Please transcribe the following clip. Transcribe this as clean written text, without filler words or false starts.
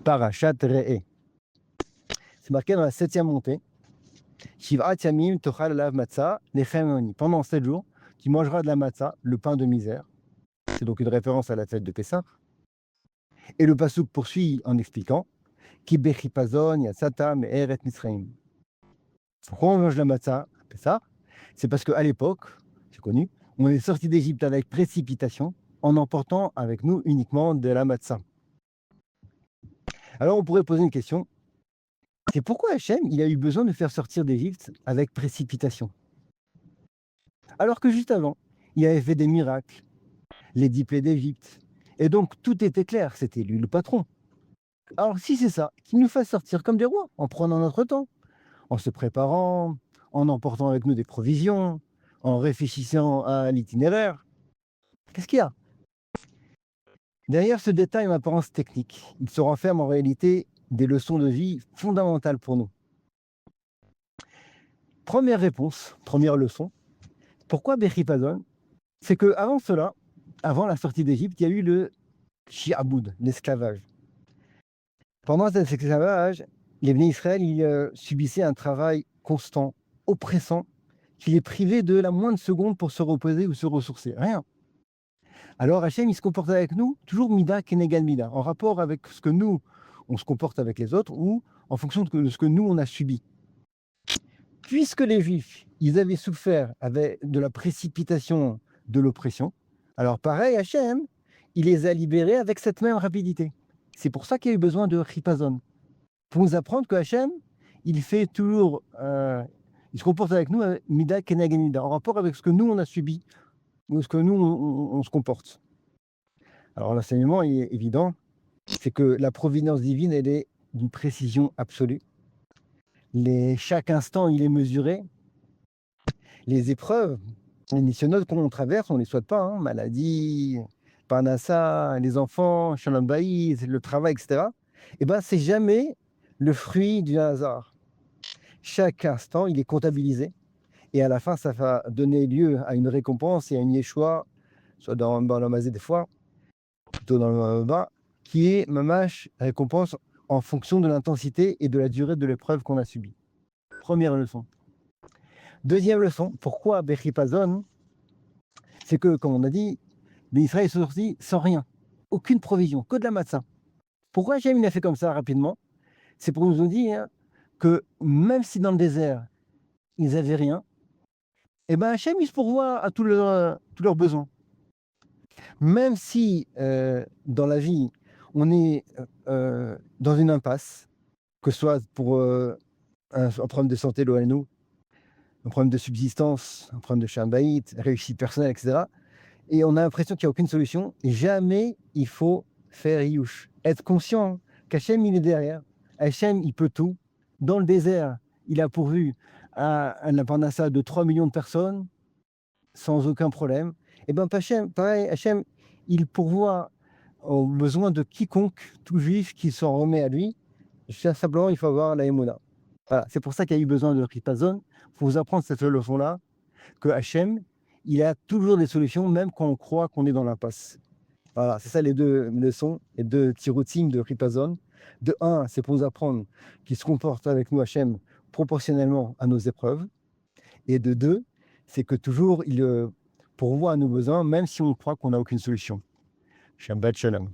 Parashat Re'eh. C'est marqué dans la 7e montée. Shiv'at yamim tochal alav matzah lechem oni. Pendant 7 jours, tu mangeras de la matzah, le pain de misère. C'est donc une référence à la fête de Pessah. Et le pasuk poursuit en expliquant Ki bechipazon yatzata me'eret Misraim. Pourquoi on mange la matzah à Pessah? C'est parce qu'à l'époque, c'est connu, on est sorti d'Égypte avec précipitation en emportant avec nous uniquement de la matzah. Alors on pourrait poser une question. C'est pourquoi Hachem il a eu besoin de faire sortir d'Égypte avec précipitation? Alors que juste avant, il avait fait des miracles, les 10 plaies d'Égypte. Et donc tout était clair, c'était lui le patron. Alors si c'est ça, qu'il nous fasse sortir comme des rois, en prenant notre temps, en se préparant, en emportant avec nous des provisions, en réfléchissant à l'itinéraire. Qu'est-ce qu'il y a? Derrière ce détail en apparence technique, il se renferme en réalité des leçons de vie fondamentales pour nous. Première réponse, première leçon, pourquoi Bechipazon? C'est qu'avant cela, avant la sortie d'Égypte, il y a eu le Shi'aboud, l'esclavage. Pendant cet esclavage, les Bnei Israël subissaient un travail constant, oppressant, qui les privait de la moindre seconde pour se reposer ou se ressourcer. Rien. Alors Hachem, il se comporte avec nous toujours mida kenegal mida, en rapport avec ce que nous, on se comporte avec les autres ou en fonction de ce que nous, on a subi. Puisque les Juifs, ils avaient souffert avec de la précipitation de l'oppression, alors pareil, Hachem, il les a libérés avec cette même rapidité. C'est pour ça qu'il y a eu besoin de chipazon. Pour nous apprendre que Hachem, il fait toujours, il se comporte avec nous mida kenegal mida, en rapport avec ce que nous, on a subi, ou ce que nous, on se comporte. Alors l'enseignement est évident, c'est que la providence divine, elle est d'une précision absolue. Chaque instant, il est mesuré. Les épreuves, les missionnaires qu'on traverse, on ne les souhaite pas, hein, maladie, parnassa, les enfants, shalom bayis, le travail, etc. Eh bien, c'est jamais le fruit du hasard. Chaque instant, il est comptabilisé. Et à la fin, ça va donner lieu à une récompense et à une yeshua, soit dans le mazé des fois, plutôt dans le bas, qui est mamash, récompense en fonction de l'intensité et de la durée de l'épreuve qu'on a subie. Première leçon. Deuxième leçon, pourquoi Bechipazon? C'est que, comme on a dit, les Israéliens sont sortis sans rien, aucune provision, que de la matzah. Pourquoi Hachem il a fait comme ça rapidement? C'est pour nous dire que même si dans le désert, ils n'avaient rien, et ben Hachem il se pourvoit à tous leurs besoins. Même si dans la vie, on est dans une impasse, que ce soit pour un problème de santé, l'ONU, un problème de subsistance, un problème de chambaït, réussite personnelle, etc. Et on a l'impression qu'il n'y a aucune solution. Et jamais il faut faire Yush. Être conscient qu'Hachem, il est derrière. Hachem, il peut tout. Dans le désert, il a pourvu à la parnassa de 3 millions de personnes sans aucun problème. Et bien, pareil, Hachem, il pourvoit aux besoins de quiconque, tout juif qui s'en remet à lui. Simplement, il faut avoir la émouna. Voilà, c'est pour ça qu'il y a eu besoin de Ripazon. Il faut vous apprendre cette leçon-là, que Hachem, il a toujours des solutions, même quand on croit qu'on est dans l'impasse. Voilà, c'est ça les deux leçons, les deux tiroutines de Ripazon. De un, c'est pour nous apprendre qu'il se comporte avec nous, Hachem, proportionnellement à nos épreuves. Et de deux, c'est que toujours, il pourvoit à nos besoins, même si on croit qu'on n'a aucune solution. Shabbat Shalom.